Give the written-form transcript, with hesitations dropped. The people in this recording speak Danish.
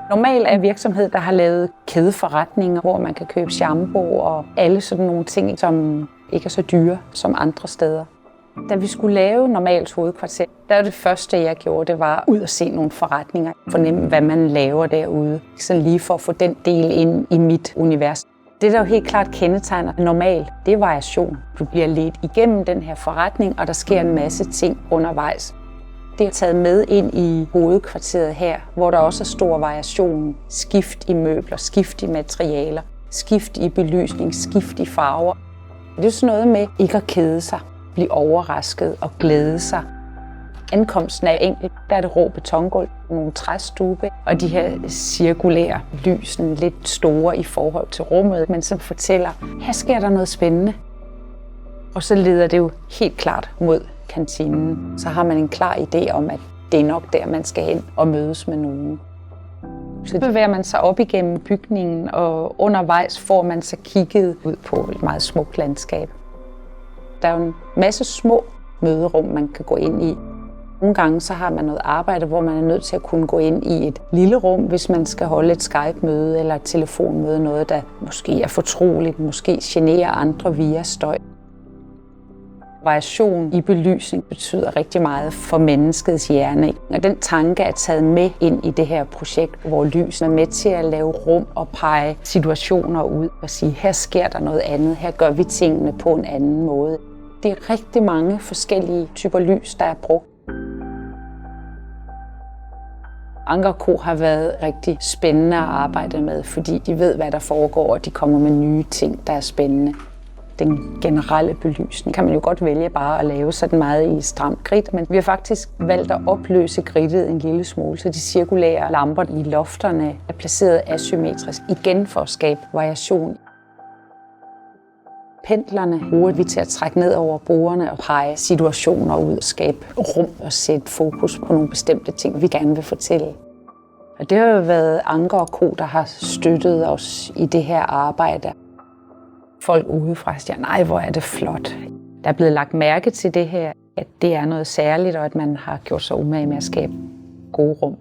Normalt er en virksomhed, der har lavet kædeforretninger, hvor man kan købe shampoo og alle sådan nogle ting, som ikke er så dyre som andre steder. Da vi skulle lave Normals hovedkvarter, der var det første, jeg gjorde, det var ud og se nogle forretninger. Fornemme, hvad man laver derude. Sådan lige for at få den del ind i mit univers. Det, der jo helt klart kendetegner Normal, det er variation. Du bliver ledt igennem den her forretning, og der sker en masse ting undervejs. Det er taget med ind i hovedkvarteret her, hvor der også er stor variation. Skift i møbler, skift i materialer, skift i belysning, skift i farver. Det er sådan noget med ikke at kede sig, blive overrasket og glæde sig. Ankomsten er enkelt. Der er det rå betongulv, nogle træstube og de her cirkulære lys, lidt store i forhold til rummet, men som fortæller, her sker der noget spændende. Og så leder det jo helt klart mod kantinen. Så har man en klar idé om, at det er nok der, man skal hen og mødes med nogen. Så bevæger man sig op igennem bygningen, og undervejs får man så kigget ud på et meget smukt landskab. Der er jo en masse små møderum, man kan gå ind i. Nogle gange så har man noget arbejde, hvor man er nødt til at kunne gå ind i et lille rum, hvis man skal holde et Skype-møde eller et telefonmøde, noget der måske er fortroligt, måske generer andre via støj. Variation i belysning betyder rigtig meget for menneskets hjerne. Og den tanke er taget med ind i det her projekt, hvor lys er med til at lave rum og pege situationer ud og sige, her sker der noget andet, her gør vi tingene på en anden måde. Det er rigtig mange forskellige typer lys, der er brugt. Anker & Co. har været rigtig spændende at arbejde med, fordi de ved, hvad der foregår, og de kommer med nye ting, der er spændende. Den generelle belysning kan man jo godt vælge bare at lave sådan meget i stramt grid, men vi har faktisk valgt at opløse gridtet en lille smule, så de cirkulære lamper i lofterne er placeret asymmetrisk, igen for at skabe variation. Pendlerne bruger vi til at trække ned over bordene og pege situationer ud og skabe rum og sætte fokus på nogle bestemte ting, vi gerne vil fortælle. Og det har jo været Anker & Co., der har støttet os i det her arbejde. Folk udefra siger, nej, hvor er det flot. Der er blevet lagt mærke til det her, at det er noget særligt, og at man har gjort sig umage med at skabe gode rum.